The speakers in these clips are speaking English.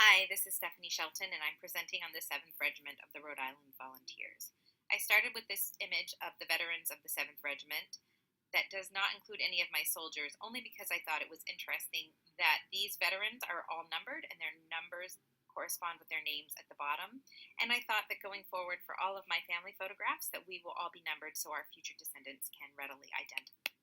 Hi, this is Stephanie Shelton, and I'm presenting on the 7th Regiment of the Rhode Island Volunteers. I started with this image of the veterans of the 7th Regiment that does not include any of my soldiers, only because I thought it was interesting that these veterans are all numbered and their numbers correspond with their names at the bottom. And I thought that going forward for all of my family photographs that we will all be numbered so our future descendants can readily identify.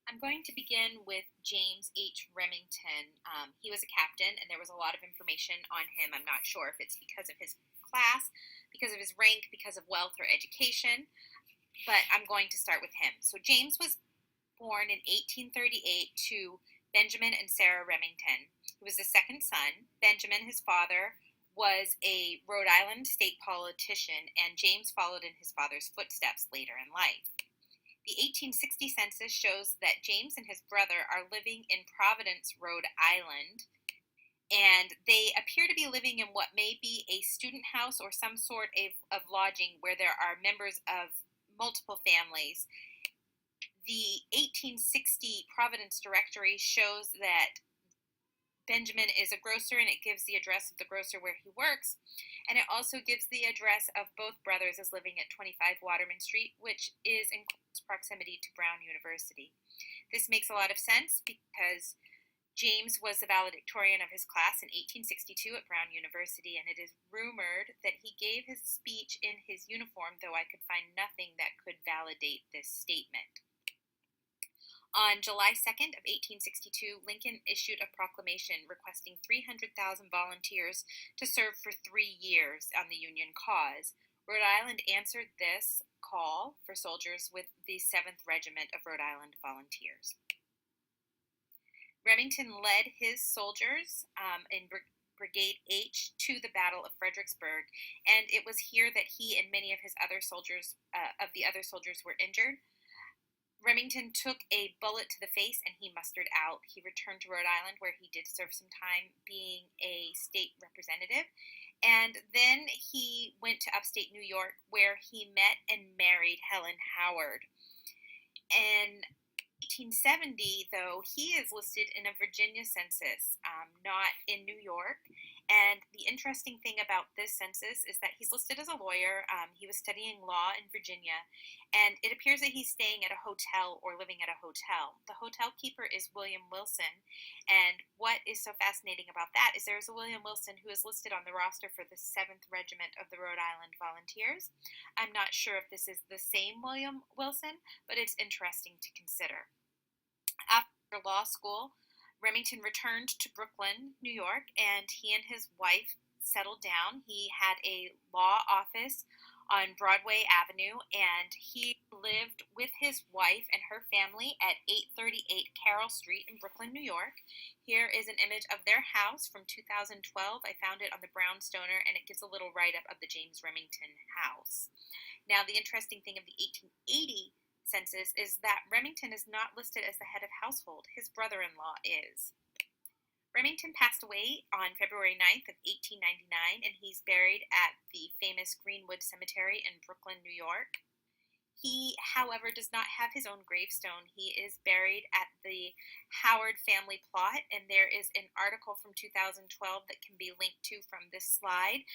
I'm going to begin with James H. Remington. He was a captain, and there was a lot of information on him. I'm not sure if it's because of his class, because of his rank, because of wealth or education, but I'm going to start with him. So James was born in 1838 to Benjamin and Sarah Remington. He was the second son. Benjamin, his father, was a Rhode Island state politician, and James followed in his father's footsteps later in life. The 1860 census shows that James and his brother are living in Providence, Rhode Island, and they appear to be living in what may be a student house or some sort of lodging where there are members of multiple families. The 1860 Providence directory shows that Benjamin is a grocer, and it gives the address of the grocer where he works, and it also gives the address of both brothers as living at 25 Waterman Street, which is in close proximity to Brown University. This makes a lot of sense because James was the valedictorian of his class in 1862 at Brown University, and it is rumored that he gave his speech in his uniform, though I could find nothing that could validate this statement. On July 2nd of 1862, Lincoln issued a proclamation requesting 300,000 volunteers to serve for 3 years on the Union cause. Rhode Island answered this call for soldiers with the 7th Regiment of Rhode Island Volunteers. Remington led his soldiers in Brigade H to the Battle of Fredericksburg, and it was here that he and many of his other soldiers, were injured. Remington took a bullet to the face and he mustered out. He returned to Rhode Island, where he did serve some time being a state representative. And then he went to upstate New York, where he met and married Helen Howard. In 1870, though, he is listed in a Virginia census, not in New York. And the interesting thing about this census is that he's listed as a lawyer. He was studying law in Virginia, and it appears that he's staying at a hotel or living at a hotel. The hotel keeper is William Wilson, and what is so fascinating about that is there is a William Wilson who is listed on the roster for the 7th Regiment of the Rhode Island Volunteers. I'm not sure if this is the same William Wilson, but it's interesting to consider. After law school, Remington returned to Brooklyn, New York, and he and his wife settled down. He had a law office on Broadway Avenue, and he lived with his wife and her family at 838 Carroll Street in Brooklyn, New York. Here is an image of their house from 2012. I found it on the Brownstoner, and it gives a little write-up of the James Remington house. Now, the interesting thing of the 1880 census is that Remington is not listed as the head of household. His brother-in-law is. Remington passed away on February 9th of 1899, and he's buried at the famous Greenwood Cemetery in Brooklyn, New York. He, however, does not have his own gravestone. He is buried at the Howard family plot, and there is an article from 2012 that can be linked to from this slide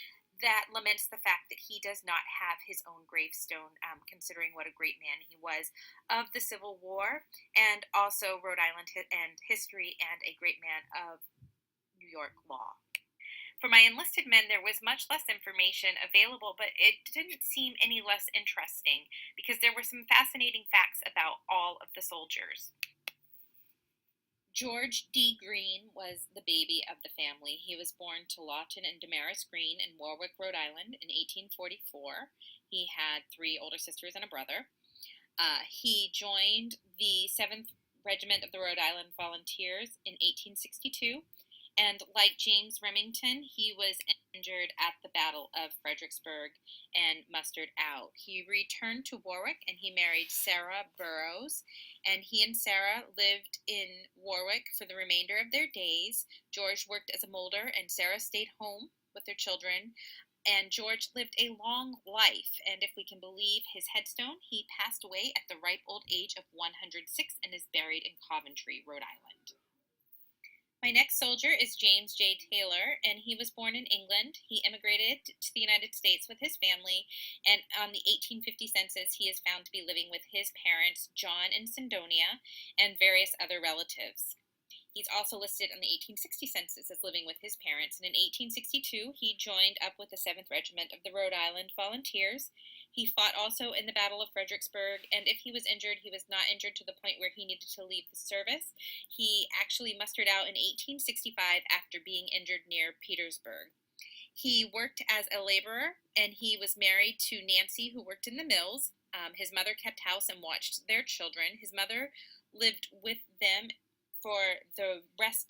that laments the fact that he does not have his own gravestone, considering what a great man he was of the Civil War, and also Rhode Island and history, and a great man of New York law. For my enlisted men, there was much less information available, but it didn't seem any less interesting, because there were some fascinating facts about all of the soldiers. George D. Green was the baby of the family. He was born to Lawton and Damaris Green in Warwick, Rhode Island in 1844. He had 3 older sisters and a brother. He joined the 7th Regiment of the Rhode Island Volunteers in 1862, and like James Remington, he was injured at the Battle of Fredericksburg and mustered out. He returned to Warwick, and he married Sarah Burroughs, and he and Sarah lived in Warwick for the remainder of their days. George worked as a molder, and Sarah stayed home with their children, and George lived a long life, and if we can believe his headstone, he passed away at the ripe old age of 106 and is buried in Coventry, Rhode Island. My next soldier is James J. Taylor, and he was born in England. He immigrated to the United States with his family, and on the 1850 census, he is found to be living with his parents, John and Sidonia, and various other relatives. He's also listed on the 1860 census as living with his parents, and in 1862 he joined up with the 7th Regiment of the Rhode Island Volunteers. He fought also in the Battle of Fredericksburg, and if he was injured, he was not injured to the point where he needed to leave the service. He actually mustered out in 1865 after being injured near Petersburg. He worked as a laborer, and he was married to Nancy, who worked in the mills. His mother kept house and watched their children. His mother lived with them for the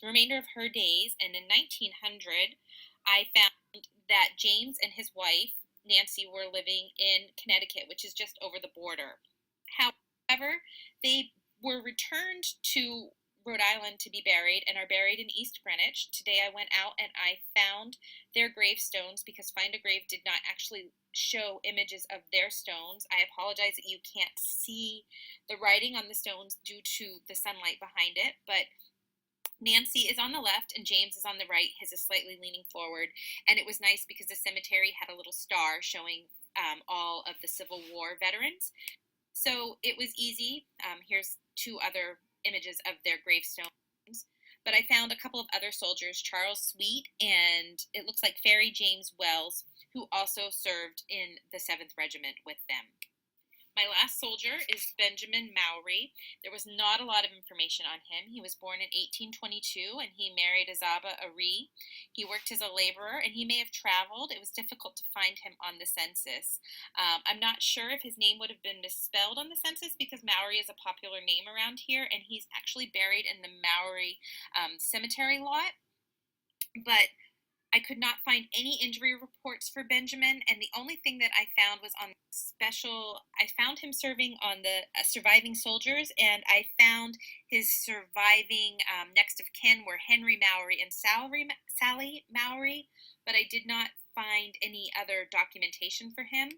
remainder of her days, and in 1900, I found that James and his wife, Nancy, were living in Connecticut, which is just over the border. However, they were returned to Rhode Island to be buried and are buried in East Greenwich. Today I went out and I found their gravestones because Find a Grave did not actually show images of their stones. I apologize that you can't see the writing on the stones due to the sunlight behind it, but Nancy is on the left and James is on the right. His is slightly leaning forward, and it was nice because the cemetery had a little star showing all of the Civil War veterans. So it was easy. Here's two other images of their gravestones. But I found a couple of other soldiers, Charles Sweet and it looks like Ferry James Wells, who also served in the 7th Regiment with them. My last soldier is Benjamin Mowry. There was not a lot of information on him. He was born in 1822 and he married Azaba Ari. He worked as a laborer and he may have traveled. It was difficult to find him on the census. I'm not sure if his name would have been misspelled on the census because Mowry is a popular name around here, and he's actually buried in the Mowry cemetery lot. But I could not find any injury reports for Benjamin, and the only thing that I found was on I found him serving on the surviving soldiers, and I found his surviving next of kin were Henry Mowry and Sally Mowry, but I did not find any other documentation for him.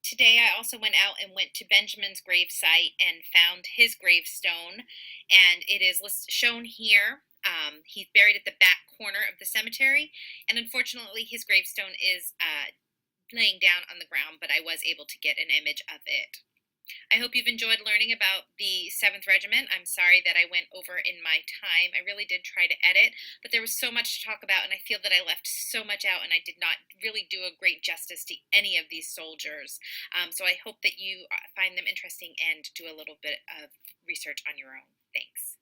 Today I also went out and went to Benjamin's grave site and found his gravestone, and it is shown here. He's buried at the back corner of the cemetery, and unfortunately his gravestone is laying down on the ground, but I was able to get an image of it. I hope you've enjoyed learning about the 7th Regiment. I'm sorry that I went over in my time. I really did try to edit, but there was so much to talk about, and I feel that I left so much out, and I did not really do a great justice to any of these soldiers. So I hope that you find them interesting and do a little bit of research on your own. Thanks.